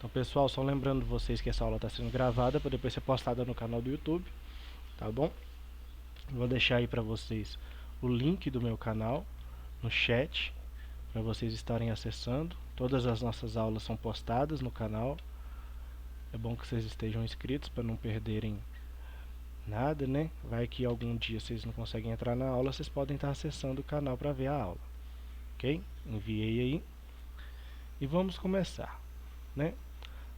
Então, pessoal, só lembrando vocês que essa aula está sendo gravada para depois ser postada no canal do YouTube, tá bom? Vou deixar aí para vocês o link do meu canal no chat para vocês estarem acessando. Todas as nossas aulas são postadas no canal. É bom que vocês estejam inscritos para não perderem nada, né? Vai que algum dia vocês não conseguem entrar na aula, vocês podem estar acessando o canal para ver a aula, ok? Enviei aí e vamos começar, né?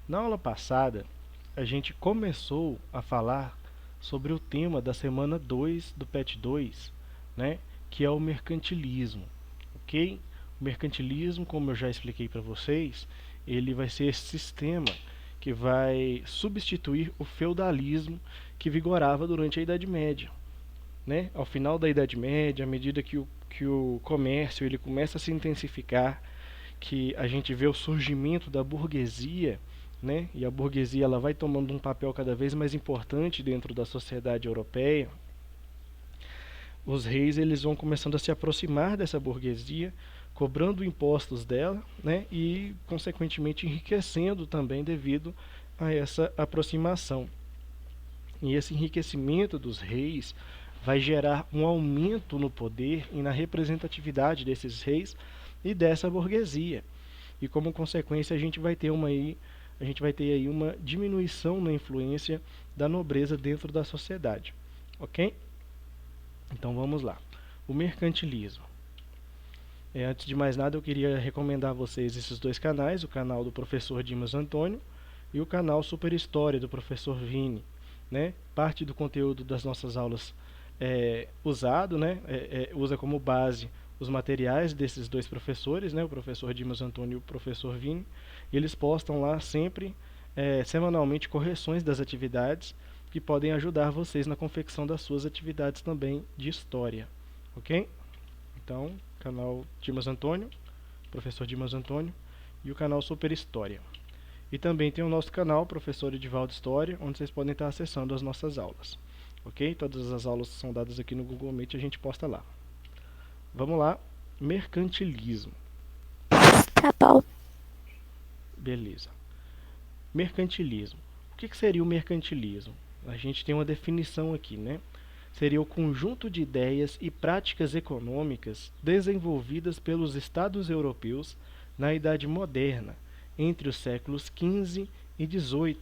Na aula passada, a gente começou a falar sobre o tema da semana 2 do PET 2, né, que é o mercantilismo, ok? O mercantilismo, como eu já expliquei para vocês, ele vai ser esse sistema que vai substituir o feudalismo que vigorava durante a Idade Média, né? Ao final da Idade Média, à medida que o comércio ele começa a se intensificar, que a gente vê o surgimento da burguesia, né? E a burguesia ela vai tomando um papel cada vez mais importante dentro da sociedade europeia. Os reis eles vão começando a se aproximar dessa burguesia, cobrando impostos dela, né? E consequentemente enriquecendo também devido a essa aproximação. E esse enriquecimento dos reis vai gerar um aumento no poder e na representatividade desses reis e dessa burguesia. E como consequência a gente vai ter uma diminuição na influência da nobreza dentro da sociedade, ok? Então vamos lá. O mercantilismo. Antes de mais nada eu queria recomendar a vocês esses dois canais, o canal do professor Dimas Antônio e o canal Super História do professor Vini, né? Parte do conteúdo das nossas aulas usado, né? Usa como base os materiais desses dois professores, né? O professor Dimas Antônio e o professor Vini. E eles postam lá sempre, semanalmente, correções das atividades que podem ajudar vocês na confecção das suas atividades também de história, ok? Então, canal Dimas Antônio, professor Dimas Antônio, e o canal Super História. E também tem o nosso canal, Professor Edivaldo História, onde vocês podem estar acessando as nossas aulas. Ok? Todas as aulas são dadas aqui no Google Meet e a gente posta lá. Vamos lá. Mercantilismo. Tá bom. Beleza. Mercantilismo. O que seria o mercantilismo? A gente tem uma definição aqui, né? Seria o conjunto de ideias e práticas econômicas desenvolvidas pelos Estados europeus na Idade Moderna, entre os séculos XV e XVIII,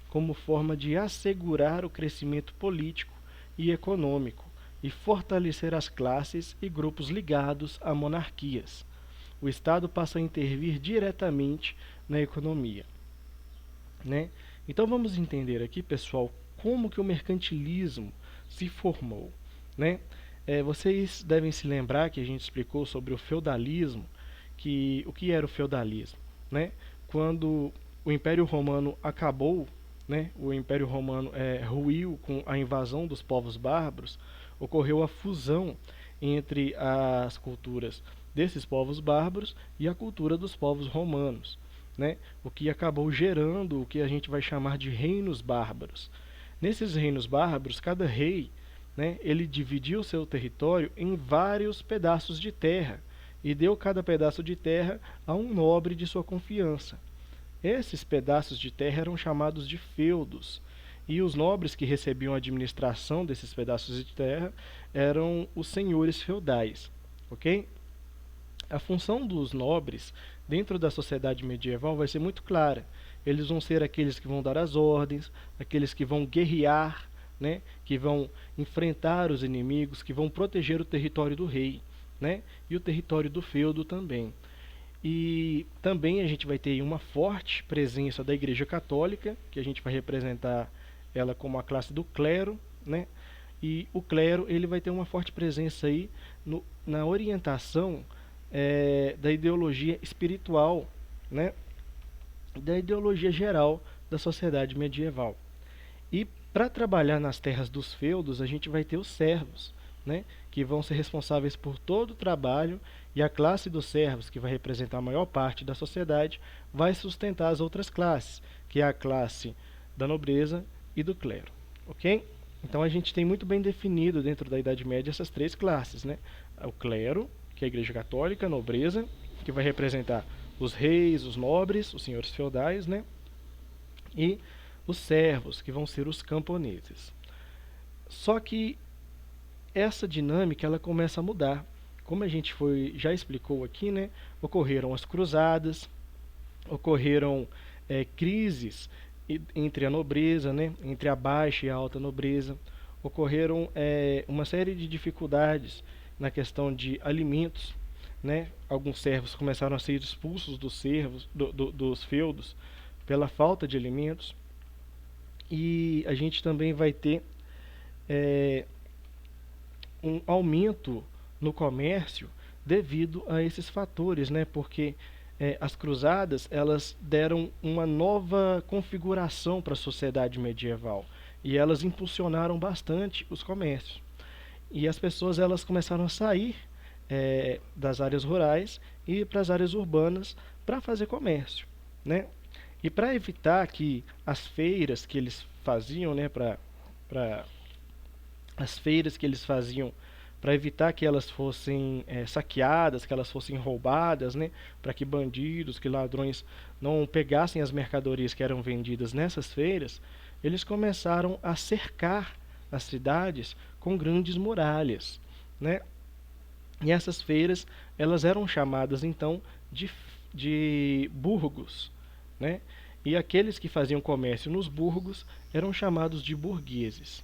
como forma de assegurar o crescimento político e econômico e fortalecer as classes e grupos ligados a monarquias. O Estado passa a intervir diretamente na economia, né? Então vamos entender aqui, pessoal, como que o mercantilismo se formou, né? Vocês devem se lembrar que a gente explicou sobre o feudalismo, que o que era o feudalismo, né? Quando o Império Romano acabou, né? O Império Romano ruiu com a invasão dos povos bárbaros, ocorreu a fusão entre as culturas desses povos bárbaros e a cultura dos povos romanos, né? O que acabou gerando o que a gente vai chamar de reinos bárbaros. Nesses reinos bárbaros, cada rei, né, ele dividiu seu território em vários pedaços de terra e deu cada pedaço de terra a um nobre de sua confiança. Esses pedaços de terra eram chamados de feudos, e os nobres que recebiam a administração desses pedaços de terra eram os senhores feudais, ok? A função dos nobres dentro da sociedade medieval vai ser muito clara. Eles vão ser aqueles que vão dar as ordens, aqueles que vão guerrear, né, que vão enfrentar os inimigos, que vão proteger o território do rei, né, e o território do feudo também. E também a gente vai ter uma forte presença da Igreja Católica, que a gente vai representar ela como a classe do clero, né? E o clero ele vai ter uma forte presença aí na orientação da ideologia espiritual, né? Da ideologia geral da sociedade medieval. E para trabalhar nas terras dos feudos, a gente vai ter os servos, né, que vão ser responsáveis por todo o trabalho, e a classe dos servos, que vai representar a maior parte da sociedade, vai sustentar as outras classes, que é a classe da nobreza e do clero. Ok? Então a gente tem muito bem definido dentro da Idade Média essas três classes, né? O clero, que é a Igreja Católica, a nobreza, que vai representar os reis, os nobres, os senhores feudais, né? e os servos, que vão ser os camponeses. Só que essa dinâmica ela começa a mudar. Como a gente já explicou aqui, né, ocorreram as cruzadas, ocorreram crises entre a nobreza, né, entre a baixa e a alta nobreza, ocorreram uma série de dificuldades na questão de alimentos, né? Alguns servos começaram a ser expulsos dos feudos pela falta de alimentos, e a gente também vai ter um aumento no comércio devido a esses fatores, né? Porque as cruzadas elas deram uma nova configuração para a sociedade medieval e elas impulsionaram bastante os comércios. E as pessoas elas começaram a sair das áreas rurais e ir para as áreas urbanas para fazer comércio, né? E para evitar que as feiras que eles faziam, né, as feiras que eles faziam para evitar que elas fossem saqueadas, que elas fossem roubadas, né, para que bandidos, que ladrões não pegassem as mercadorias que eram vendidas nessas feiras, eles começaram a cercar as cidades com grandes muralhas, né? E essas feiras elas eram chamadas então de burgos, né? E aqueles que faziam comércio nos burgos eram chamados de burgueses.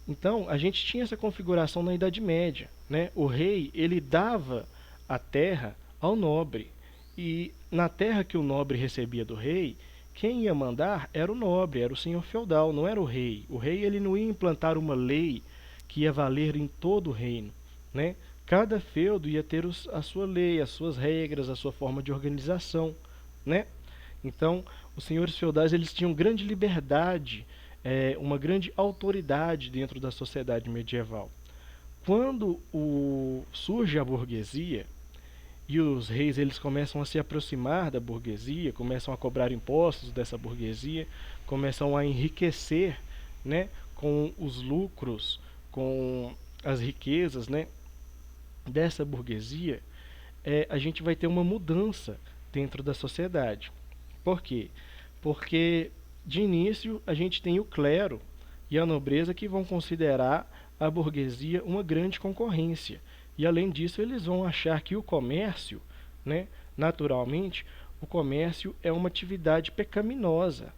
Então, a gente tinha essa configuração na Idade Média, né? O rei, ele dava a terra ao nobre. E na terra que o nobre recebia do rei, quem ia mandar era o nobre, era o senhor feudal, não era o rei. O rei ele não ia implantar uma lei que ia valer em todo o reino, né? Cada feudo ia ter a sua lei, as suas regras, a sua forma de organização, né? Então, os senhores feudais eles tinham grande liberdade, uma grande autoridade dentro da sociedade medieval. Quando surge a burguesia e os reis eles começam a se aproximar da burguesia, começam a cobrar impostos dessa burguesia, começam a enriquecer, né, com os lucros, com as riquezas, né, dessa burguesia, a gente vai ter uma mudança dentro da sociedade. Por quê? Porque de início a gente tem o clero e a nobreza que vão considerar a burguesia uma grande concorrência. E além disso, eles vão achar que o comércio, né, naturalmente, o comércio é uma atividade pecaminosa.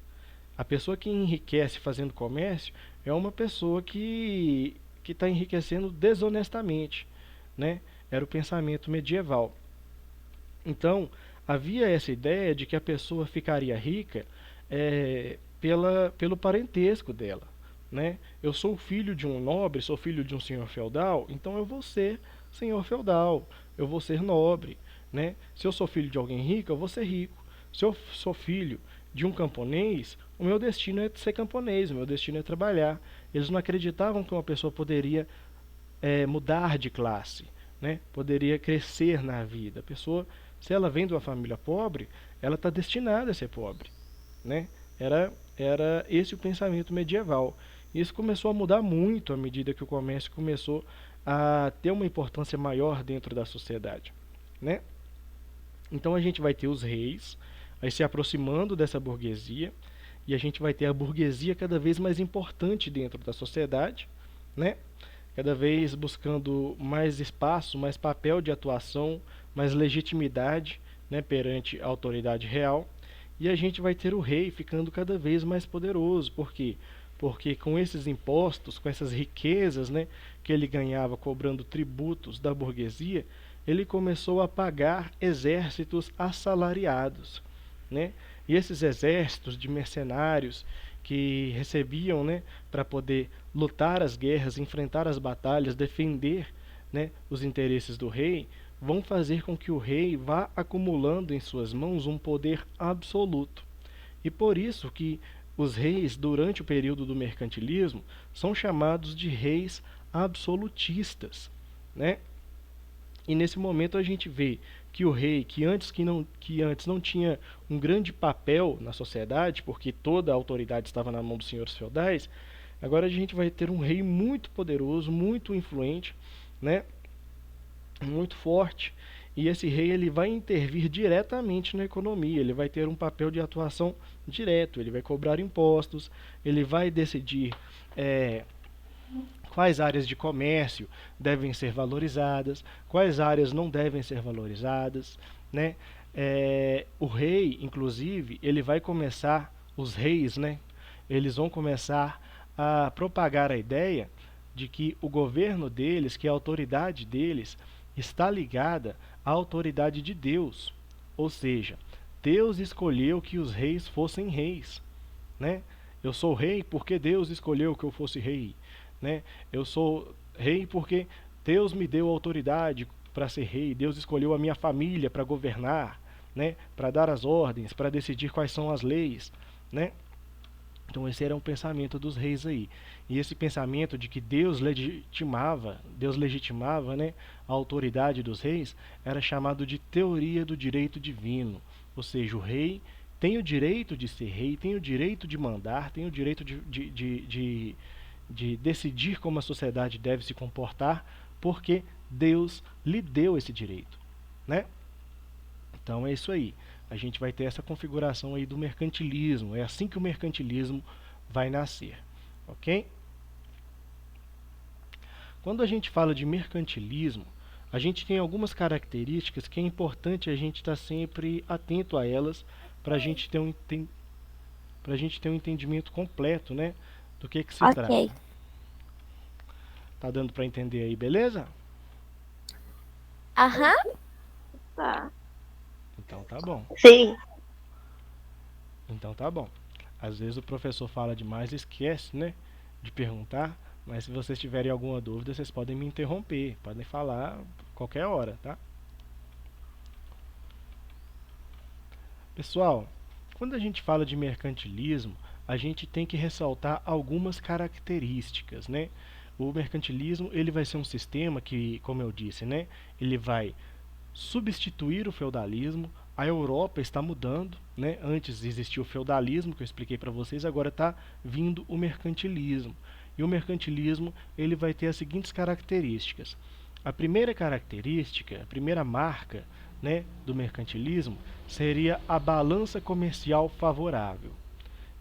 A pessoa que enriquece fazendo comércio é uma pessoa que está enriquecendo desonestamente, né? Era o pensamento medieval. Então, havia essa ideia de que a pessoa ficaria rica pelo parentesco dela, né? Eu sou filho de um nobre, sou filho de um senhor feudal, então eu vou ser senhor feudal, eu vou ser nobre, né? Se eu sou filho de alguém rico, eu vou ser rico. Se eu sou filho de um camponês, o meu destino é ser camponês, o meu destino é trabalhar. Eles não acreditavam que uma pessoa poderia mudar de classe, né? Poderia crescer na vida. A pessoa, se ela vem de uma família pobre, ela está destinada a ser pobre, né? Era esse o pensamento medieval. Isso começou a mudar muito à medida que o comércio começou a ter uma importância maior dentro da sociedade, né? Então a gente vai ter os reis aí se aproximando dessa burguesia, e a gente vai ter a burguesia cada vez mais importante dentro da sociedade, né? Cada vez buscando mais espaço, mais papel de atuação, mais legitimidade, né, perante a autoridade real. E a gente vai ter o rei ficando cada vez mais poderoso. Por quê? Porque com esses impostos, com essas riquezas, né, que ele ganhava cobrando tributos da burguesia, ele começou a pagar exércitos assalariados, né? E esses exércitos de mercenários que recebiam, né, para poder lutar as guerras, enfrentar as batalhas, defender, né, os interesses do rei, vão fazer com que o rei vá acumulando em suas mãos um poder absoluto. E por isso que os reis, durante o período do mercantilismo, são chamados de reis absolutistas, né? E nesse momento a gente vê que o rei, que antes não tinha um grande papel na sociedade, porque toda a autoridade estava na mão dos senhores feudais, agora a gente vai ter um rei muito poderoso, muito influente, né? Muito forte, E esse rei ele vai intervir diretamente na economia, ele vai ter um papel de atuação direto, ele vai cobrar impostos, ele vai decidir é, quais áreas de comércio devem ser valorizadas, quais áreas não devem ser valorizadas, né? O rei, inclusive, ele vai começar, os reis, né? Eles vão começar a propagar a ideia de que o governo deles, que a autoridade deles, está ligada à autoridade de Deus. Ou seja, Deus escolheu que os reis fossem reis, né? Eu sou rei porque Deus escolheu que eu fosse rei, né? Eu sou rei porque Deus me deu autoridade para ser rei. Deus escolheu a minha família para governar, né? Para dar as ordens, para decidir quais são as leis, né? Então esse era um pensamento dos reis aí. E esse pensamento de que Deus legitimava, né, a autoridade dos reis, era chamado de teoria do direito divino. Ou seja, o rei tem o direito de ser rei, tem o direito de mandar, tem o direito de decidir como a sociedade deve se comportar, porque Deus lhe deu esse direito, né? Então é isso aí. A gente vai ter essa configuração aí do mercantilismo. É assim que o mercantilismo vai nascer, ok? Quando a gente fala de mercantilismo, a gente tem algumas características que é importante a gente estar sempre atento a elas para a gente ter um entendimento completo, né, do que se trata. Ok. Tá dando para entender aí, beleza? Aham. Tá. Então tá bom. Sim. Então tá bom. Às vezes o professor fala demais e esquece, né, de perguntar, mas se vocês tiverem alguma dúvida, vocês podem me interromper, podem falar qualquer hora, tá? Pessoal, quando a gente fala de mercantilismo, a gente tem que ressaltar algumas características, né? O mercantilismo, ele vai ser um sistema que, como eu disse, né, ele vai substituir o feudalismo. A Europa está mudando, né? Antes existia o feudalismo, que eu expliquei para vocês, agora está vindo o mercantilismo. E o mercantilismo ele vai ter as seguintes características. A primeira característica, a primeira marca, né, do mercantilismo seria a balança comercial favorável.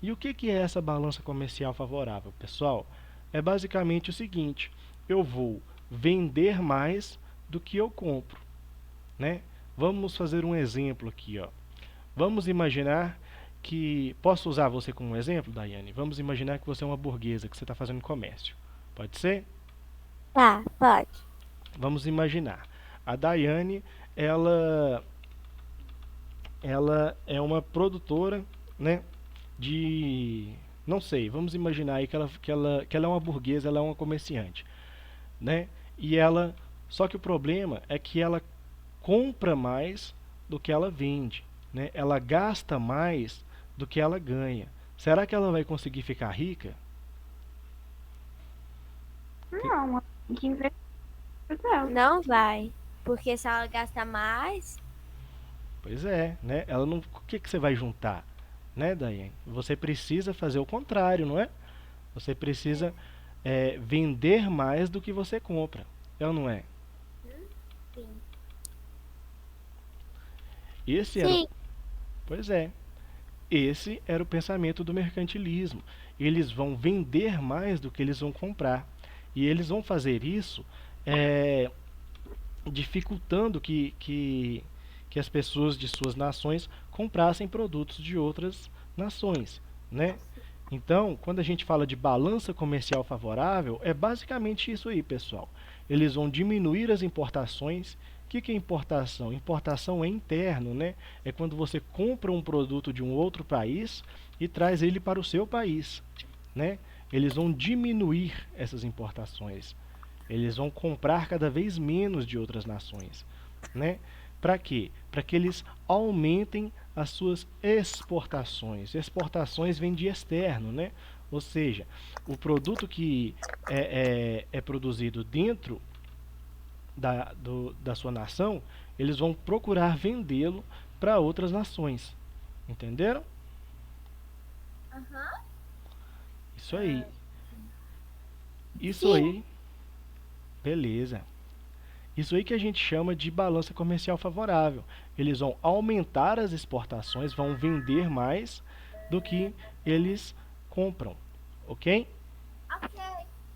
E o que é essa balança comercial favorável, pessoal? É basicamente o seguinte: eu vou vender mais do que eu compro, né? Vamos fazer um exemplo aqui, ó. Vamos imaginar que... Posso usar você como exemplo, Daiane? Vamos imaginar que você é uma burguesa, que você está fazendo comércio. Pode ser? Tá, pode. Vamos imaginar. A Daiane, ela é uma produtora, né, de... Não sei, vamos imaginar aí que ela é uma burguesa, ela é uma comerciante, né? E ela... Só que o problema é que ela compra mais do que ela vende, né? Ela gasta mais do que ela ganha. Será que ela vai conseguir ficar rica? Não, tem que investir dela. Não vai. Porque se ela gasta mais. Pois é, né? Ela não... O que você vai juntar, né, Daiane? Você precisa fazer o contrário, não é? Você precisa vender mais do que você compra, é ou não é? Sim. Esse era o... Sim. Pois é. Esse era o pensamento do mercantilismo. Eles vão vender mais do que eles vão comprar. E eles vão fazer isso dificultando que as pessoas de suas nações comprassem produtos de outras nações, né? Então, quando a gente fala de balança comercial favorável, é basicamente isso aí, pessoal. Eles vão diminuir as importações. O que é importação? Importação é interno, né? É quando você compra um produto de um outro país e traz ele para o seu país, né? Eles vão diminuir essas importações. Eles vão comprar cada vez menos de outras nações, né? Para quê? Para que eles aumentem as suas exportações. Exportações vem de externo, né? Ou seja, o produto que é produzido dentro da sua nação, eles vão procurar vendê-lo para outras nações. Entenderam? Aham. Isso aí. Isso Sim. aí. Beleza. Isso aí que a gente chama de balança comercial favorável. Eles vão aumentar as exportações, vão vender mais do que eles compram, ok?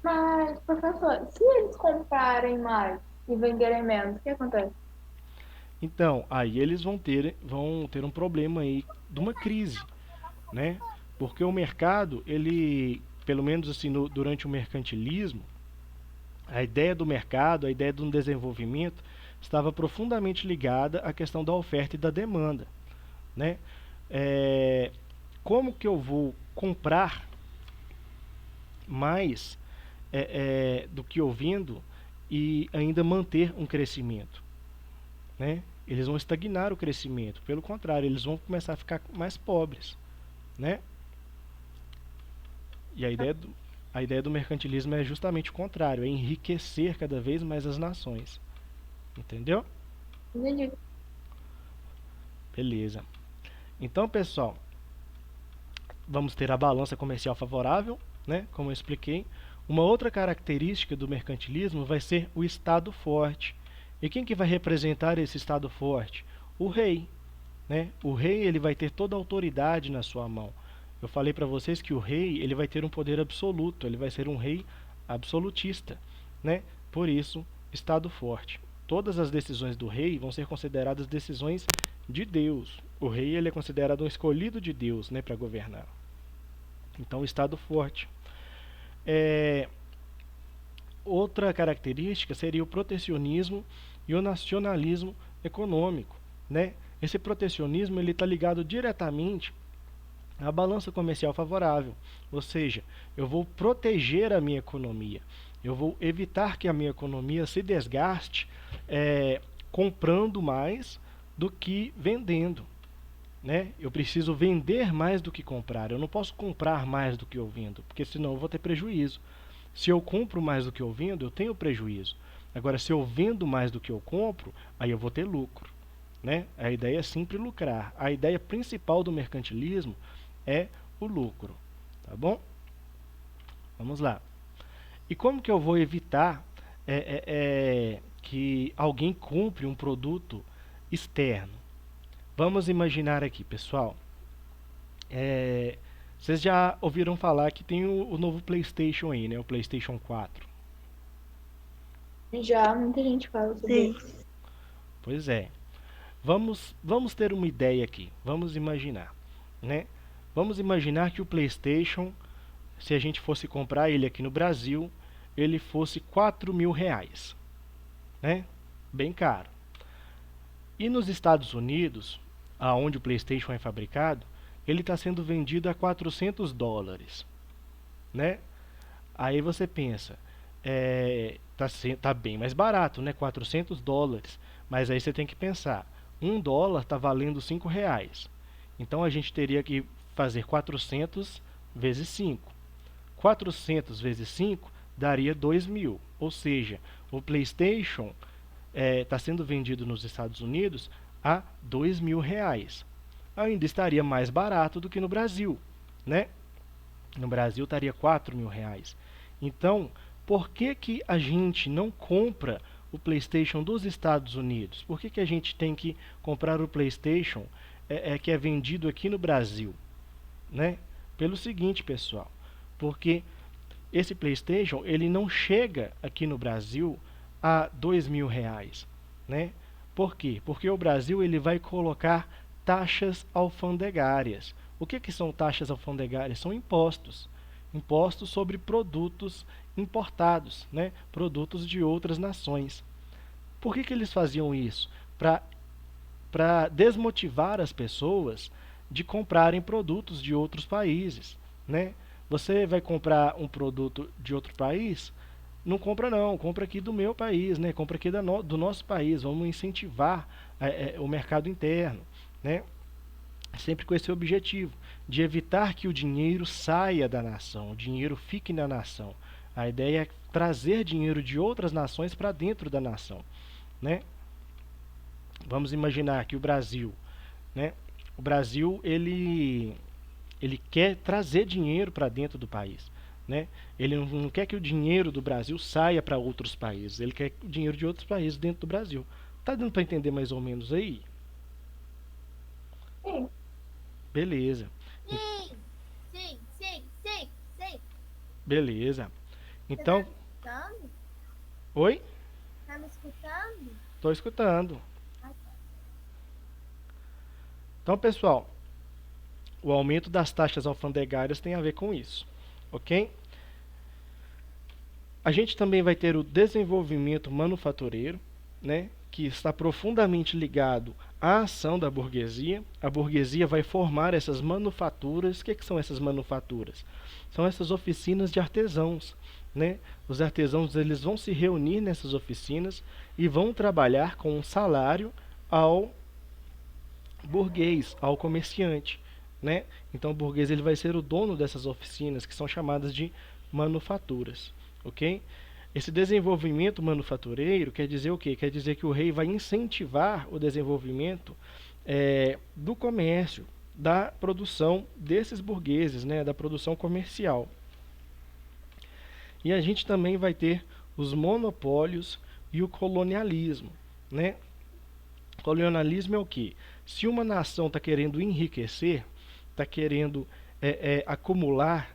Mas, professor, se eles comprarem mais e venderem menos, o que acontece? Então, aí eles vão ter um problema aí de uma crise, né? Porque o mercado, ele, pelo menos assim, durante o mercantilismo, a ideia do mercado, a ideia de um desenvolvimento, estava profundamente ligada à questão da oferta e da demanda, né? É, como que eu vou comprar mais do que eu vendo e ainda manter um crescimento, né? Eles vão estagnar o crescimento, pelo contrário, eles vão começar a ficar mais pobres, né? E a ideia do mercantilismo é justamente o contrário, é enriquecer cada vez mais as nações. Entendeu? Entendi. Beleza. Então, pessoal, vamos ter a balança comercial favorável, né? Como eu expliquei. Uma outra característica do mercantilismo vai ser o Estado forte. E quem que vai representar esse Estado forte? O rei, né? O rei ele vai ter toda a autoridade na sua mão. Eu falei para vocês que o rei ele vai ter um poder absoluto, ele vai ser um rei absolutista, né? Por isso, Estado forte. Todas as decisões do rei vão ser consideradas decisões de Deus. O rei ele é considerado um escolhido de Deus, né, para governar. Então, Estado forte. Outra característica seria o protecionismo e o nacionalismo econômico, né? Esse protecionismo ele está ligado diretamente à balança comercial favorável, ou seja, eu vou proteger a minha economia, eu vou evitar que a minha economia se desgaste comprando mais do que vendendo, né? Eu preciso vender mais do que comprar, eu não posso comprar mais do que eu vendo, porque senão eu vou ter prejuízo. Se eu compro mais do que eu vendo, eu tenho prejuízo. Agora, se eu vendo mais do que eu compro, aí eu vou ter lucro, né? A ideia é sempre lucrar. A ideia principal do mercantilismo é o lucro, tá bom? Vamos lá. E como que eu vou evitar que alguém compre um produto externo? Vamos imaginar aqui, pessoal. Vocês já ouviram falar que tem o novo PlayStation aí, né? O PlayStation 4. Já muita gente fala sobre isso. Pois é. Vamos ter uma ideia aqui. Vamos imaginar, né? Vamos imaginar que o PlayStation, se a gente fosse comprar ele aqui no Brasil, ele fosse R$ 4.000, né? Bem caro. E nos Estados Unidos, aonde o PlayStation é fabricado, ele está sendo vendido a $400, né? Aí você pensa, tá bem mais barato, né? $400. Mas aí você tem que pensar, $1 está valendo R$ 5. Então a gente teria que fazer 400 vezes 5. 400 vezes 5 daria 2.000. Ou seja, o PlayStation está sendo vendido nos Estados Unidos a R$ 2.000. Ainda estaria mais barato do que no Brasil, né? No Brasil estaria R$ 4.000. Então, por que que a gente não compra o PlayStation dos Estados Unidos? Por que que a gente tem que comprar o PlayStation que é vendido aqui no Brasil, né? Pelo seguinte, pessoal, porque esse PlayStation ele não chega aqui no Brasil a R$ 2.000, né? Por quê? Porque o Brasil ele vai colocar taxas alfandegárias. O que são taxas alfandegárias? São impostos. Impostos sobre produtos importados, né? Produtos de outras nações. Por que eles faziam isso? Para desmotivar as pessoas de comprarem produtos de outros países, né? Você vai comprar um produto de outro país? Não compra não, compra aqui do meu país, né? Compra aqui do nosso país. Vamos incentivar o mercado interno, né? Sempre com esse objetivo de evitar que o dinheiro saia da nação, o dinheiro fique na nação. A ideia é trazer dinheiro de outras nações para dentro da nação, né? Vamos imaginar que o Brasil, né? O Brasil ele quer trazer dinheiro para dentro do país, né? Ele não quer que o dinheiro do Brasil saia para outros países, ele quer o dinheiro de outros países dentro do Brasil. Tá dando para entender mais ou menos aí? Sim. Beleza. Sim, sim, sim, sim, sim. Beleza. Você tá Então, me escutando? oi? Tá me escutando? Tô escutando. Ah, tá. Então, pessoal, o aumento das taxas alfandegárias tem a ver com isso, ok? A gente também vai ter o desenvolvimento manufatureiro, né, que está profundamente ligado à ação da burguesia. A burguesia vai formar essas manufaturas. O que são essas manufaturas? São essas oficinas de artesãos, né? Os artesãos eles vão se reunir nessas oficinas e vão trabalhar com um salário ao burguês, ao comerciante, né? Então o burguês ele vai ser o dono dessas oficinas que são chamadas de manufaturas, ok? Esse desenvolvimento manufatureiro quer dizer o quê? Quer dizer que o rei vai incentivar o desenvolvimento do comércio, da produção desses burgueses, né? Da produção comercial. E a gente também vai ter os monopólios e o colonialismo, né? Colonialismo é o quê? Se uma nação está querendo enriquecer, está querendo acumular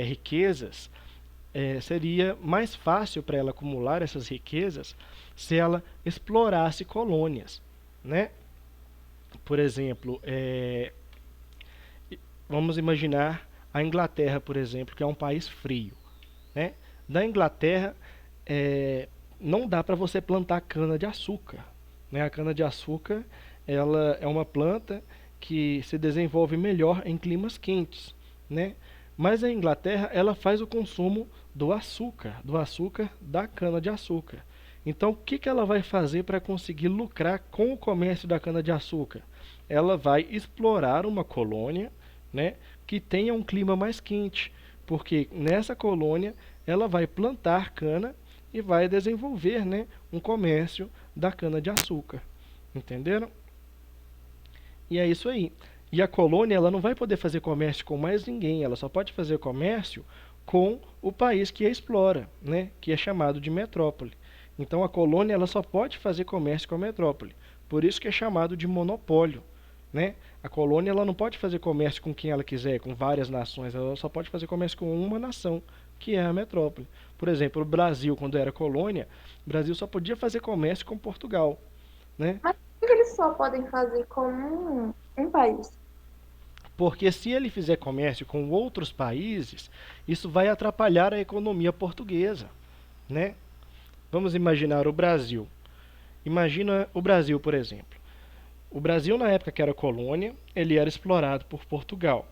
riquezas, seria mais fácil para ela acumular essas riquezas se ela explorasse colônias, né? Por exemplo, vamos imaginar a Inglaterra, por exemplo, que é um país frio, né? Da Inglaterra, não dá para você plantar cana de açúcar, né? A cana de açúcar ela é uma planta que se desenvolve melhor em climas quentes, né? Mas a Inglaterra ela faz o consumo do açúcar da cana de açúcar. Então, o que ela vai fazer para conseguir lucrar com o comércio da cana de açúcar? Ela vai explorar uma colônia, né, que tenha um clima mais quente, porque nessa colônia ela vai plantar cana e vai desenvolver, né, um comércio da cana de açúcar. Entenderam? E é isso aí. E a colônia ela não vai poder fazer comércio com mais ninguém, ela só pode fazer comércio com o país que a explora, né, que é chamado de metrópole. Então a colônia ela só pode fazer comércio com a metrópole. Por isso que é chamado de monopólio, né? A colônia ela não pode fazer comércio com quem ela quiser, com várias nações, ela só pode fazer comércio com uma nação, que é a metrópole. Por exemplo, o Brasil, quando era colônia, o Brasil só podia fazer comércio com Portugal, né? Mas por que eles só podem fazer com um país? Porque se ele fizer comércio com outros países, isso vai atrapalhar a economia portuguesa, né? Vamos imaginar o Brasil. Imagina o Brasil, por exemplo. O Brasil, na época que era colônia, ele era explorado por Portugal.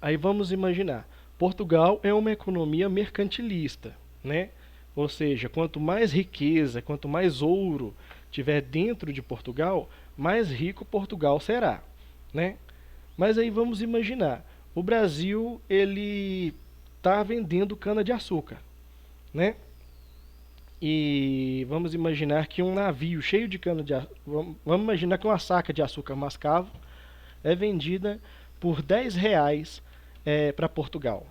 Aí vamos imaginar, Portugal é uma economia mercantilista, né? Ou seja, quanto mais riqueza, quanto mais ouro tiver dentro de Portugal, mais rico Portugal será, né? Mas aí vamos imaginar, o Brasil ele está vendendo cana de açúcar, né? E vamos imaginar que um navio cheio de cana de açúcar, vamos imaginar que uma saca de açúcar mascavo é vendida por R$ 10 para Portugal,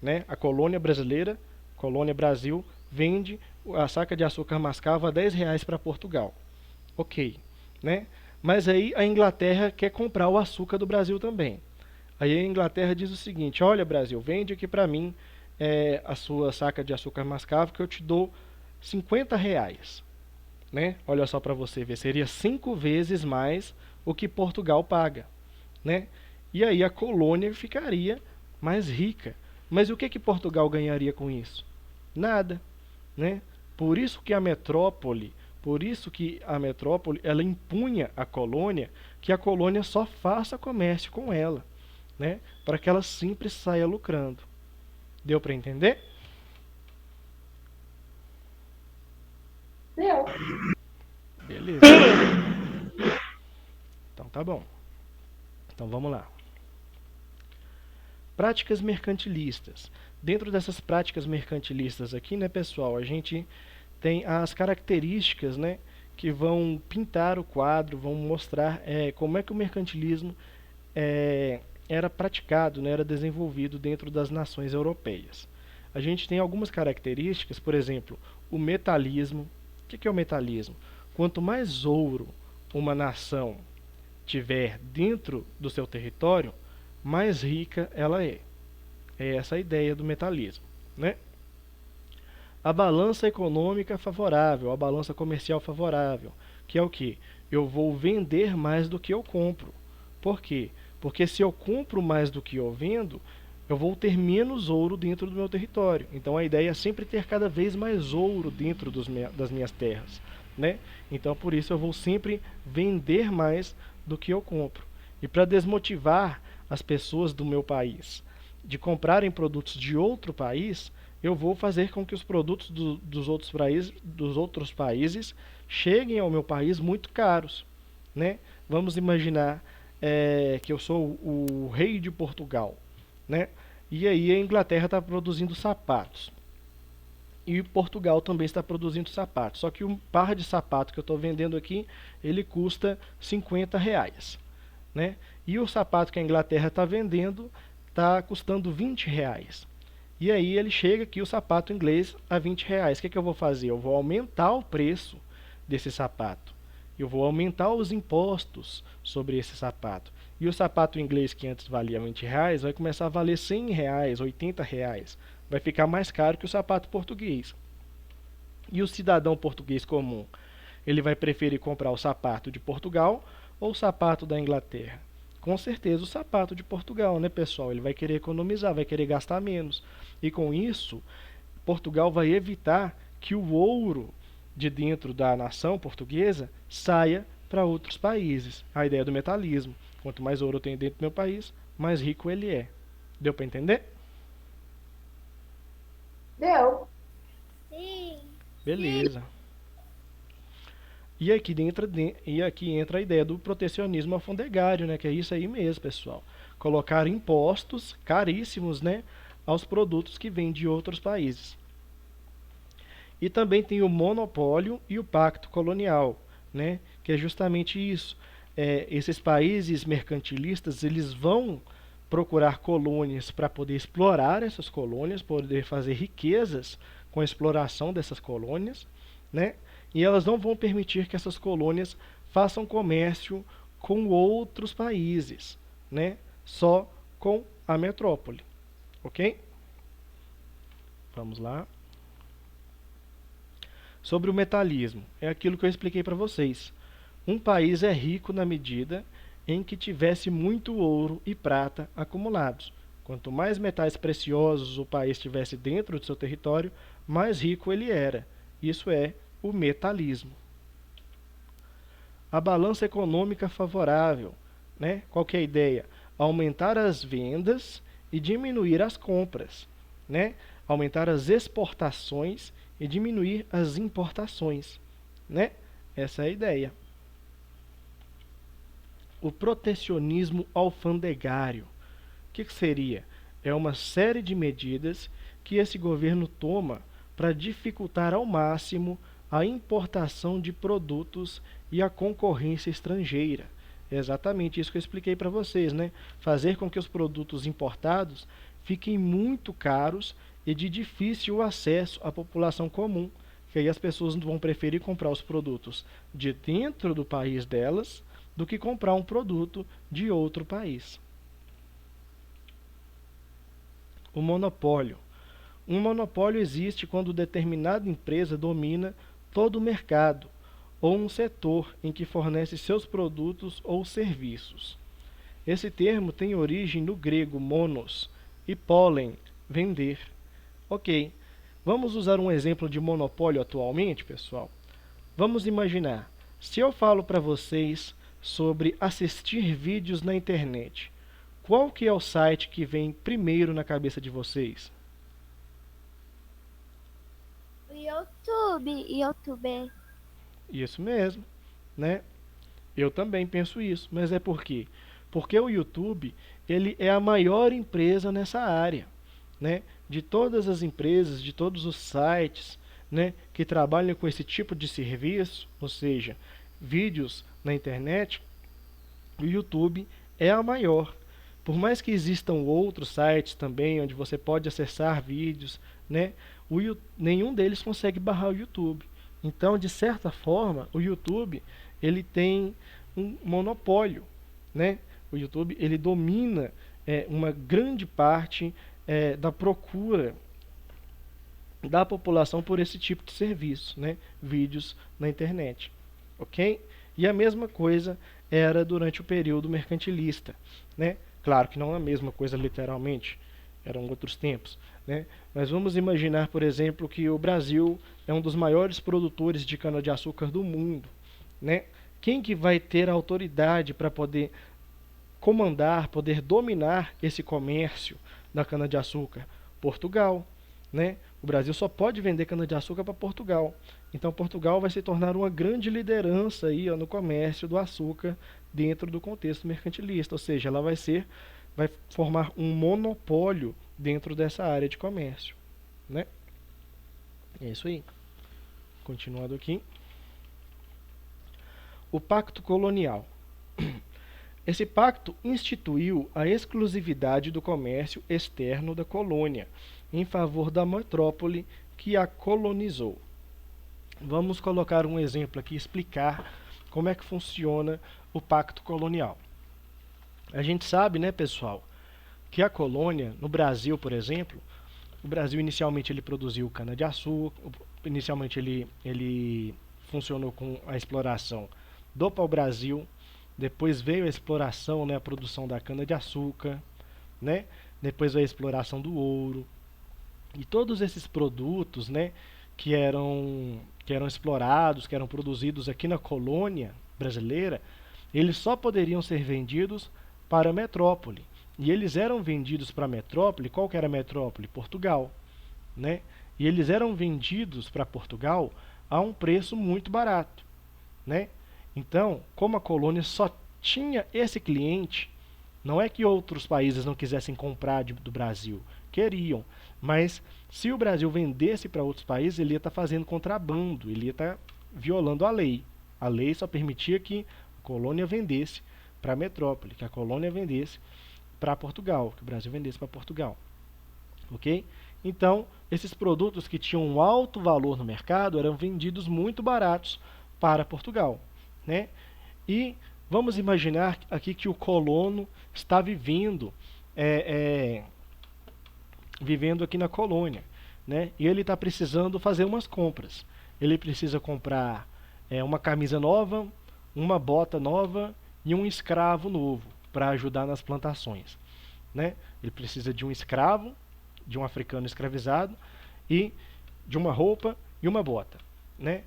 né? A colônia brasileira, colônia Brasil, vende a saca de açúcar mascavo a R$ 10 para Portugal. Ok, né? Mas aí a Inglaterra quer comprar o açúcar do Brasil também. Aí a Inglaterra diz o seguinte: olha, Brasil, vende aqui para mim a sua saca de açúcar mascavo que eu te dou R$ 50, né? Olha só para você ver, seria 5 vezes mais o que Portugal paga, né? E aí a colônia ficaria mais rica. Mas o que que Portugal ganharia com isso? Nada, né? Por isso que a metrópole ela impunha à colônia que a colônia só faça comércio com ela, né? Para que ela sempre saia lucrando. Deu para entender? Deu. Beleza. Então tá bom. Então vamos lá. Práticas mercantilistas. Dentro dessas práticas mercantilistas aqui, né, pessoal, a gente tem as características, né, que vão pintar o quadro, vão mostrar como é que o mercantilismo era praticado, né, era desenvolvido dentro das nações europeias. A gente tem algumas características, por exemplo, o metalismo. O que é o metalismo? Quanto mais ouro uma nação tiver dentro do seu território, mais rica ela é. É essa a ideia do metalismo, né? A balança econômica favorável, a balança comercial favorável, que é o que? Eu vou vender mais do que eu compro. Por quê? Porque se eu compro mais do que eu vendo, eu vou ter menos ouro dentro do meu território. Então a ideia é sempre ter cada vez mais ouro dentro das minhas terras, né? Então por isso eu vou sempre vender mais do que eu compro. E para desmotivar as pessoas do meu país de comprarem produtos de outro país, eu vou fazer com que os produtos dos outros países cheguem ao meu país muito caros, né? Vamos imaginar que eu sou o rei de Portugal, né? E aí a Inglaterra está produzindo sapatos. E Portugal também está produzindo sapatos. Só que um par de sapato que eu estou vendendo aqui, ele custa R$ 50, né? E o sapato que a Inglaterra está vendendo está custando R$ 20. E aí ele chega aqui, o sapato inglês, a R$ 20. O que eu vou fazer? Eu vou aumentar o preço desse sapato. Eu vou aumentar os impostos sobre esse sapato. E o sapato inglês que antes valia R$ 20 vai começar a valer R$ 100, R$ 80. Vai ficar mais caro que o sapato português. E o cidadão português comum, ele vai preferir comprar o sapato de Portugal ou o sapato da Inglaterra? Com certeza o sapato de Portugal, né, pessoal? Ele vai querer economizar, vai querer gastar menos. E com isso, Portugal vai evitar que o ouro de dentro da nação portuguesa saia para outros países. A ideia do metalismo. Quanto mais ouro eu tenho dentro do meu país, mais rico ele é. Deu para entender? Deu. Sim. Beleza. E aqui entra a ideia do protecionismo alfandegário, né? Que é isso aí mesmo, pessoal. Colocar impostos caríssimos, né, aos produtos que vêm de outros países. E também tem o monopólio e o pacto colonial, né? Que é justamente isso. Esses países mercantilistas, eles vão procurar colônias para poder explorar essas colônias, poder fazer riquezas com a exploração dessas colônias, né? E elas não vão permitir que essas colônias façam comércio com outros países, né? Só com a metrópole, ok? Vamos lá. Sobre o metalismo, é aquilo que eu expliquei para vocês. Um país é rico na medida em que tivesse muito ouro e prata acumulados. Quanto mais metais preciosos o país tivesse dentro do seu território, mais rico ele era. Isso é o metalismo. A balança econômica favorável, né? Qual que é a ideia? Aumentar as vendas e diminuir as compras, né? Aumentar as exportações e diminuir as importações, né? Essa é a ideia. O protecionismo alfandegário. O que seria? É uma série de medidas que esse governo toma para dificultar ao máximo a importação de produtos e a concorrência estrangeira. É exatamente isso que eu expliquei para vocês, né? Fazer com que os produtos importados fiquem muito caros e de difícil acesso à população comum, que aí as pessoas vão preferir comprar os produtos de dentro do país delas do que comprar um produto de outro país. O monopólio. Um monopólio existe quando determinada empresa domina todo o mercado ou um setor em que fornece seus produtos ou serviços. Esse termo tem origem no grego monos e pólen, vender. Ok, vamos usar um exemplo de monopólio atualmente, pessoal? Vamos imaginar, se eu falo para vocês sobre assistir vídeos na internet, qual que é o site que vem primeiro na cabeça de vocês? YouTube. Isso mesmo, né? Eu também penso isso, mas é por quê? Porque o YouTube, ele é a maior empresa nessa área, né? De todas as empresas, de todos os sites, né, que trabalham com esse tipo de serviço, ou seja, vídeos na internet, o YouTube é a maior. Por mais que existam outros sites também onde você pode acessar vídeos, né, nenhum deles consegue barrar o YouTube. Então, de certa forma, o YouTube ele tem um monopólio, né? O YouTube ele domina uma grande parte da procura da população por esse tipo de serviço, né? Vídeos na internet, ok? E a mesma coisa era durante o período mercantilista, né? Claro que não a mesma coisa literalmente, eram outros tempos, né? Mas vamos imaginar, por exemplo, que o Brasil é um dos maiores produtores de cana-de-açúcar do mundo, né? Quem que vai ter a autoridade para poder comandar, poder dominar esse comércio da cana-de-açúcar? Portugal, né? O Brasil só pode vender cana-de-açúcar para Portugal. Então Portugal vai se tornar uma grande liderança aí, ó, no comércio do açúcar dentro do contexto mercantilista, ou seja, ela vai formar um monopólio dentro dessa área de comércio, né? É isso aí. Continuando aqui. O Pacto Colonial. Esse pacto instituiu a exclusividade do comércio externo da colônia, em favor da metrópole que a colonizou. Vamos colocar um exemplo aqui e explicar como é que funciona o pacto colonial. A gente sabe, né, pessoal, que a colônia, no Brasil, por exemplo, o Brasil inicialmente ele produziu cana-de-açúcar, inicialmente ele funcionou com a exploração do pau-brasil, depois veio a exploração, né, a produção da cana-de-açúcar, né, depois veio a exploração do ouro, e todos esses produtos, né, que eram explorados, que eram produzidos aqui na colônia brasileira, eles só poderiam ser vendidos para a metrópole. E eles eram vendidos para a metrópole. Qual que era a metrópole? Portugal, né? E eles eram vendidos para Portugal a um preço muito barato, né? Então, como a colônia só tinha esse cliente, não é que outros países não quisessem comprar do Brasil, queriam, mas se o Brasil vendesse para outros países, ele ia estar fazendo contrabando, ele ia estar violando a lei. A lei só permitia que a colônia vendesse para a metrópole, que a colônia vendesse para Portugal, que o Brasil vendesse para Portugal. Ok? Então, esses produtos que tinham um alto valor no mercado eram vendidos muito baratos para Portugal, né? E vamos imaginar aqui que o colono está vivendo aqui na colônia, né? E ele está precisando fazer umas compras. Ele precisa comprar uma camisa nova, uma bota nova e um escravo novo para ajudar nas plantações, né? Ele precisa de um escravo, de um africano escravizado e de uma roupa e uma bota, né?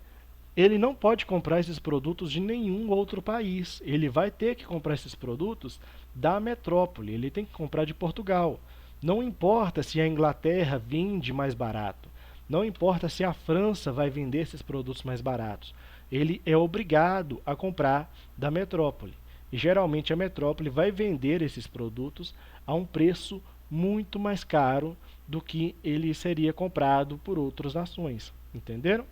Ele não pode comprar esses produtos de nenhum outro país. Ele vai ter que comprar esses produtos da metrópole. Ele tem que comprar de Portugal. Não importa se a Inglaterra vende mais barato. Não importa se a França vai vender esses produtos mais baratos. Ele é obrigado a comprar da metrópole. E geralmente a metrópole vai vender esses produtos a um preço muito mais caro do que ele seria comprado por outras nações. Entenderam?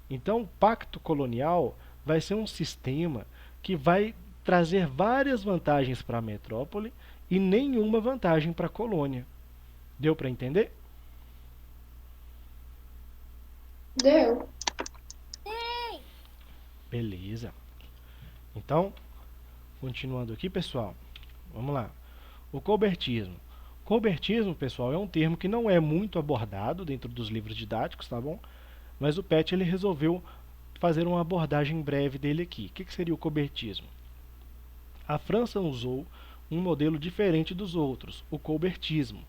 Então, o pacto colonial vai ser um sistema que vai trazer várias vantagens para a metrópole e nenhuma vantagem para a colônia. Deu para entender? Deu. Beleza. Então, continuando aqui, pessoal, vamos lá. O cobertismo. Cobertismo, pessoal, é um termo que não é muito abordado dentro dos livros didáticos, tá bom? Mas o Pet ele resolveu fazer uma abordagem breve dele aqui. O que seria o cobertismo? A França usou um modelo diferente dos outros, o cobertismo.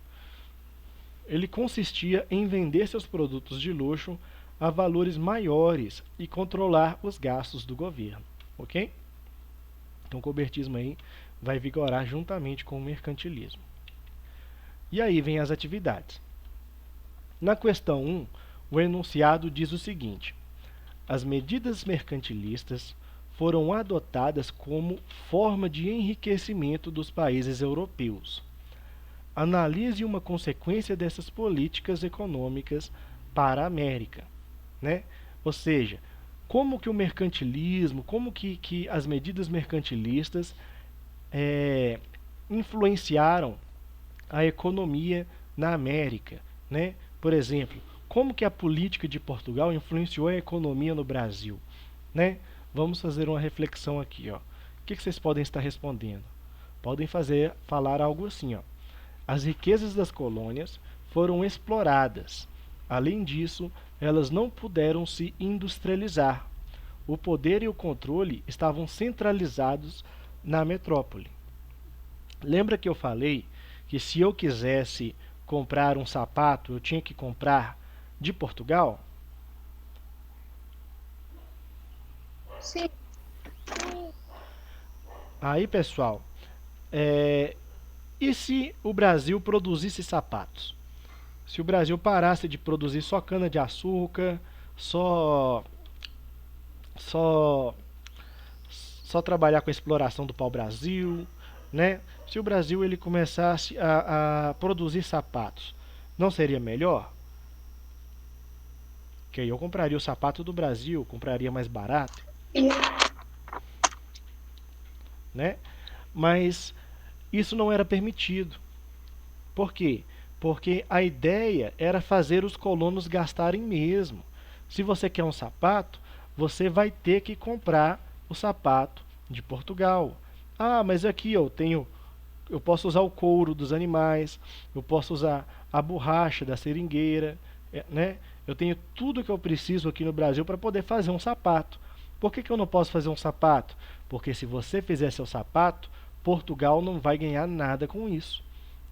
Ele consistia em vender seus produtos de luxo a valores maiores e controlar os gastos do governo, ok? Então o cobertismo aí vai vigorar juntamente com o mercantilismo. E aí vem as atividades. Na questão 1, o enunciado diz o seguinte: as medidas mercantilistas foram adotadas como forma de enriquecimento dos países europeus. Analise uma consequência dessas políticas econômicas para a América, né? Ou seja, como que o mercantilismo, como que as medidas mercantilistas influenciaram a economia na América, né? Por exemplo, como que a política de Portugal influenciou a economia no Brasil, né? Vamos fazer uma reflexão aqui, ó. O que vocês podem estar respondendo? Podem falar algo assim, ó. As riquezas das colônias foram exploradas. Além disso, elas não puderam se industrializar. O poder e o controle estavam centralizados na metrópole. Lembra que eu falei que se eu quisesse comprar um sapato, eu tinha que comprar de Portugal? Sim. Aí, pessoal, e se o Brasil produzisse sapatos? Se o Brasil parasse de produzir só cana-de-açúcar, só, só, só trabalhar com a exploração do pau-brasil, né? Se o Brasil ele começasse a produzir sapatos, não seria melhor? Que aí eu compraria o sapato do Brasil, compraria mais barato, E né? Mas isso não era permitido. Por quê? Porque a ideia era fazer os colonos gastarem mesmo. Se você quer um sapato, você vai ter que comprar o sapato de Portugal. Ah, mas aqui eu posso usar o couro dos animais, eu posso usar a borracha da seringueira, né? Eu tenho tudo que eu preciso aqui no Brasil para poder fazer um sapato. Por que eu não posso fazer um sapato? Porque se você fizer seu sapato, Portugal não vai ganhar nada com isso,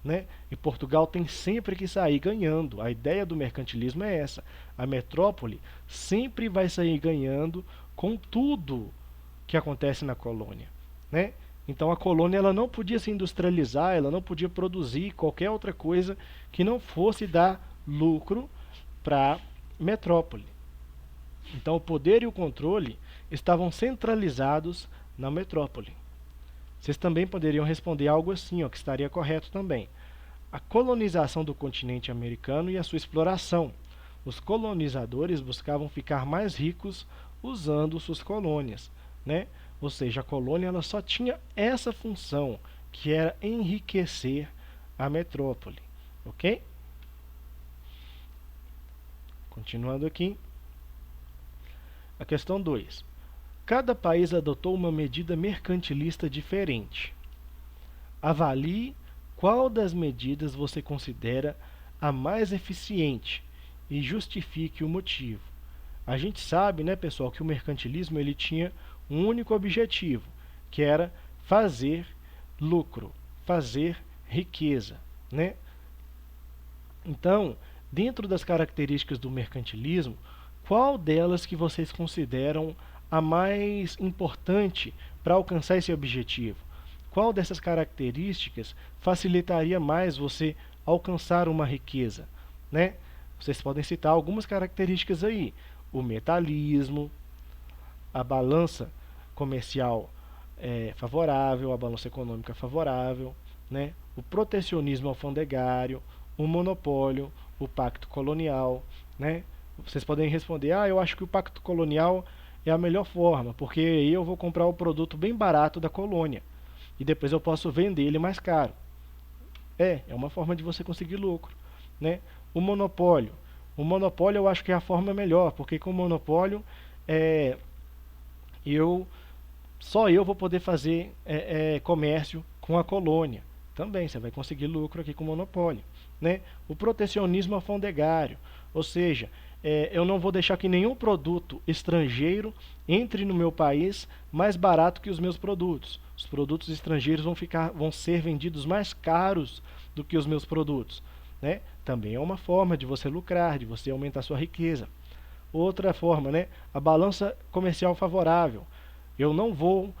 né? E Portugal tem sempre que sair ganhando. A ideia do mercantilismo é essa. A metrópole sempre vai sair ganhando com tudo que acontece na colônia, né? Então a colônia ela não podia se industrializar, ela não podia produzir qualquer outra coisa que não fosse dar lucro para a metrópole. Então o poder e o controle estavam centralizados na metrópole. Vocês também poderiam responder algo assim, ó, que estaria correto também. A colonização do continente americano e a sua exploração. Os colonizadores buscavam ficar mais ricos usando suas colônias, né? Ou seja, a colônia ela só tinha essa função, que era enriquecer a metrópole, ok? Continuando aqui. A questão 2. Cada país adotou uma medida mercantilista diferente. Avalie qual das medidas você considera a mais eficiente e justifique o motivo. A gente sabe, né, pessoal, que o mercantilismo ele tinha um único objetivo, que era fazer lucro, fazer riqueza, né? Então, dentro das características do mercantilismo, qual delas que vocês consideram a mais importante para alcançar esse objetivo? Qual dessas características facilitaria mais você alcançar uma riqueza, né? Vocês podem citar algumas características aí. O metalismo, a balança comercial favorável, a balança econômica favorável, né? O protecionismo alfandegário, o monopólio, o pacto colonial, né? Vocês podem responder, eu acho que o pacto colonial é a melhor forma, porque aí eu vou comprar o produto bem barato da colônia e depois eu posso vender ele mais caro. É uma forma de você conseguir lucro, né? O monopólio eu acho que é a forma melhor, porque com o monopólio só eu vou poder fazer comércio com a colônia. Também você vai conseguir lucro aqui com o monopólio, né? O protecionismo alfandegário, ou seja, eu não vou deixar que nenhum produto estrangeiro entre no meu país mais barato que os meus produtos. Os produtos estrangeiros vão ser vendidos mais caros do que os meus produtos, né? Também é uma forma de você lucrar, de você aumentar sua riqueza. Outra forma, né? A balança comercial favorável. Eu não vou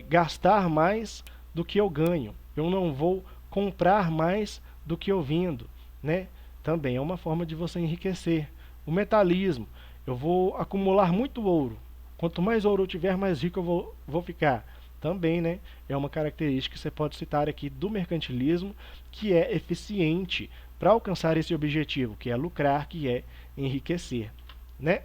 gastar mais do que eu ganho. Eu não vou comprar mais do que eu vendo, né? Também é uma forma de você enriquecer. O metalismo. Eu vou acumular muito ouro. Quanto mais ouro eu tiver, mais rico eu vou ficar. Também, né? É uma característica que você pode citar aqui do mercantilismo, que é eficiente para alcançar esse objetivo, que é lucrar, que é enriquecer, né?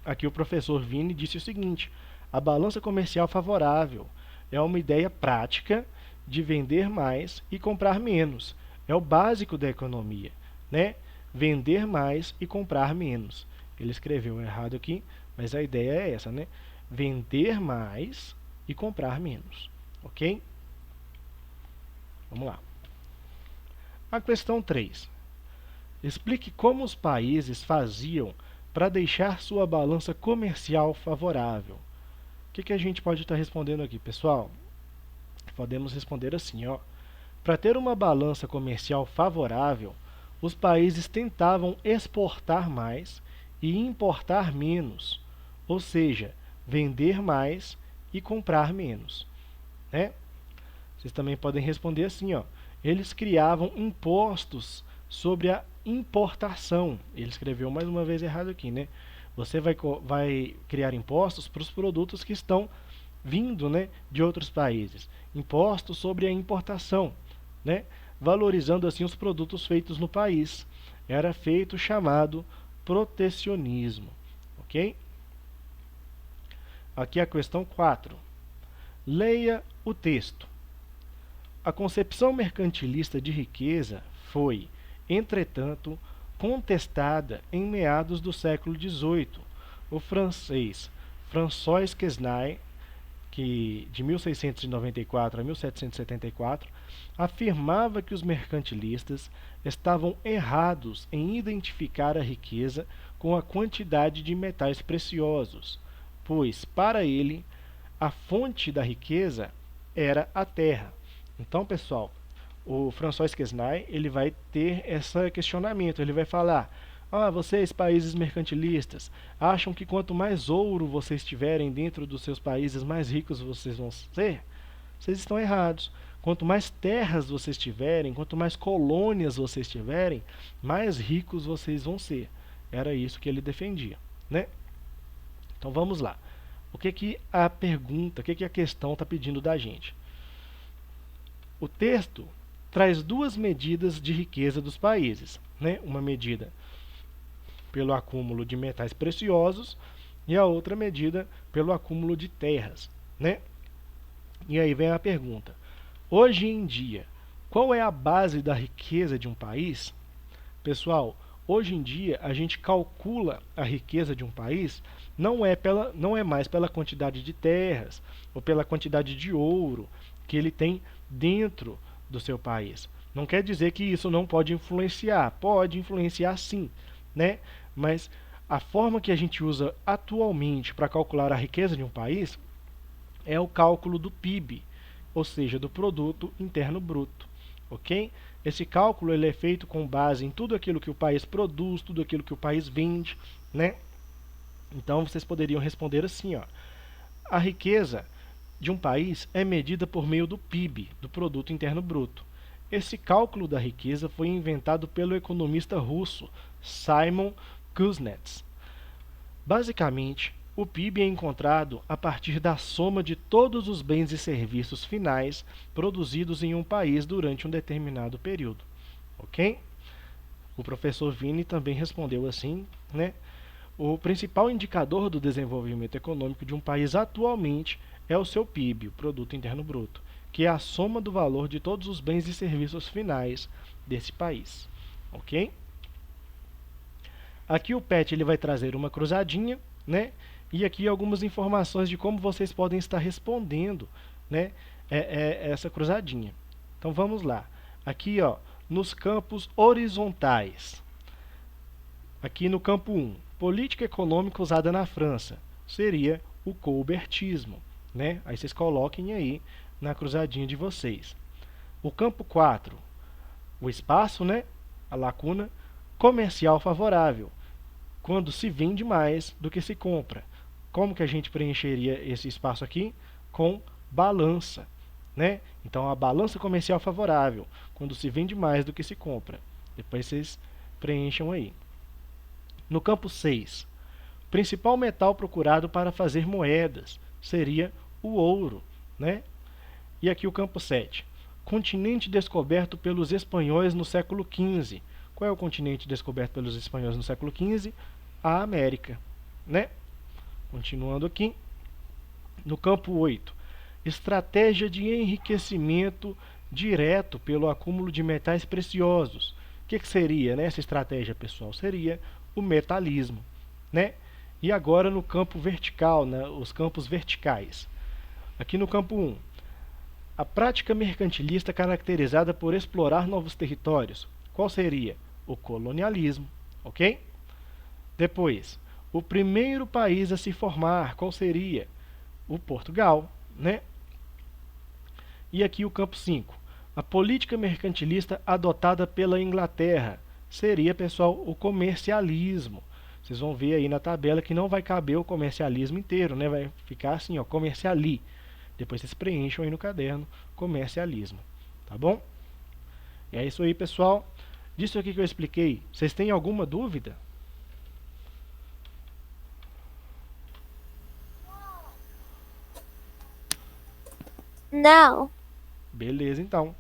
Aqui o professor Vini disse o seguinte: a balança comercial favorável é uma ideia prática de vender mais e comprar menos. É o básico da economia, né? Vender mais e comprar menos. Ele escreveu errado aqui, mas a ideia é essa, né? Vender mais e comprar menos, ok? Vamos lá. A questão 3. Explique como os países faziam para deixar sua balança comercial favorável. O que a gente pode estar respondendo aqui, pessoal? Podemos responder assim, ó. Para ter uma balança comercial favorável, os países tentavam exportar mais e importar menos, ou seja, vender mais e comprar menos, né? Vocês também podem responder assim, ó. Eles criavam impostos sobre a importação. Ele escreveu mais uma vez errado aqui, né? Você vai criar impostos para os produtos que estão vindo, né, de outros países. Impostos sobre a importação, né? Valorizando assim os produtos feitos no país. Era feito o chamado protecionismo, ok? Aqui a questão 4. Leia o texto. A concepção mercantilista de riqueza foi, entretanto, contestada em meados do século XVIII. O francês François Quesnay, que de 1694 a 1774, afirmava que os mercantilistas estavam errados em identificar a riqueza com a quantidade de metais preciosos, pois, para ele, a fonte da riqueza era a terra. Então, pessoal, o François Quesnay, ele vai ter esse questionamento, ele vai falar: vocês, países mercantilistas, acham que quanto mais ouro vocês tiverem dentro dos seus países, mais ricos vocês vão ser? Vocês estão errados. Quanto mais terras vocês tiverem, quanto mais colônias vocês tiverem, mais ricos vocês vão ser. Era isso que ele defendia, né? Então vamos lá. O que a pergunta, o que a questão está pedindo da gente? O texto traz duas medidas de riqueza dos países, né? Uma medida pelo acúmulo de metais preciosos e a outra medida pelo acúmulo de terras, né? E aí vem a pergunta: hoje em dia, qual é a base da riqueza de um país? Pessoal, hoje em dia a gente calcula a riqueza de um país não é mais pela quantidade de terras ou pela quantidade de ouro que ele tem dentro do seu país. Não quer dizer que isso não pode influenciar. Pode influenciar sim, né? Mas a forma que a gente usa atualmente para calcular a riqueza de um país é o cálculo do PIB, ou seja, do Produto Interno Bruto, ok? Esse cálculo ele é feito com base em tudo aquilo que o país produz, tudo aquilo que o país vende, né? Então vocês poderiam responder assim, ó: a riqueza de um país é medida por meio do PIB, do Produto Interno Bruto. Esse cálculo da riqueza foi inventado pelo economista russo Simon Kuznets. Basicamente, o PIB é encontrado a partir da soma de todos os bens e serviços finais produzidos em um país durante um determinado período, ok? O professor Vini também respondeu assim, né? O principal indicador do desenvolvimento econômico de um país atualmente é o seu PIB, o Produto Interno Bruto, que é a soma do valor de todos os bens e serviços finais desse país, ok? Aqui o PET ele vai trazer uma cruzadinha, né? E aqui algumas informações de como vocês podem estar respondendo, né? Essa cruzadinha. Então vamos lá. Aqui, ó, nos campos horizontais. Aqui no campo 1, política econômica usada na França, seria o colbertismo, né? Aí vocês coloquem aí na cruzadinha de vocês. O campo 4, o espaço, né? A lacuna, comercial favorável, quando se vende mais do que se compra. Como que a gente preencheria esse espaço aqui? Com balança, né? Então, a balança comercial favorável, quando se vende mais do que se compra. Depois vocês preencham aí. No campo 6, o principal metal procurado para fazer moedas seria o ouro, né? E aqui o campo 7, continente descoberto pelos espanhóis no século XV. Qual é o continente descoberto pelos espanhóis no século XV? A América, né? Continuando aqui, no campo 8, Estratégia de enriquecimento direto pelo acúmulo de metais preciosos. O que seria, né, essa estratégia, pessoal? Seria o metalismo, né? E agora no campo vertical, né, os campos verticais. Aqui no campo 1, a prática mercantilista caracterizada por explorar novos territórios. Qual seria? O colonialismo, ok? Depois, o primeiro país a se formar, qual seria? O Portugal, né? E aqui o campo 5. A política mercantilista adotada pela Inglaterra seria, pessoal, o comercialismo. Vocês vão ver aí na tabela que não vai caber o comercialismo inteiro, né? Vai ficar assim, ó, comerciali. Depois vocês preenchem aí no caderno, comercialismo. Tá bom? E é isso aí, pessoal. Disso aqui que eu expliquei, vocês têm alguma dúvida? Não. Beleza, então.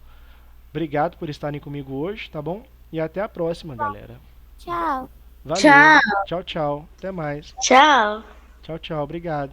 Obrigado por estarem comigo hoje, tá bom? E até a próxima, galera. Tchau. Valeu. Tchau. Tchau, tchau. Até mais. Tchau. Tchau, tchau. Obrigado.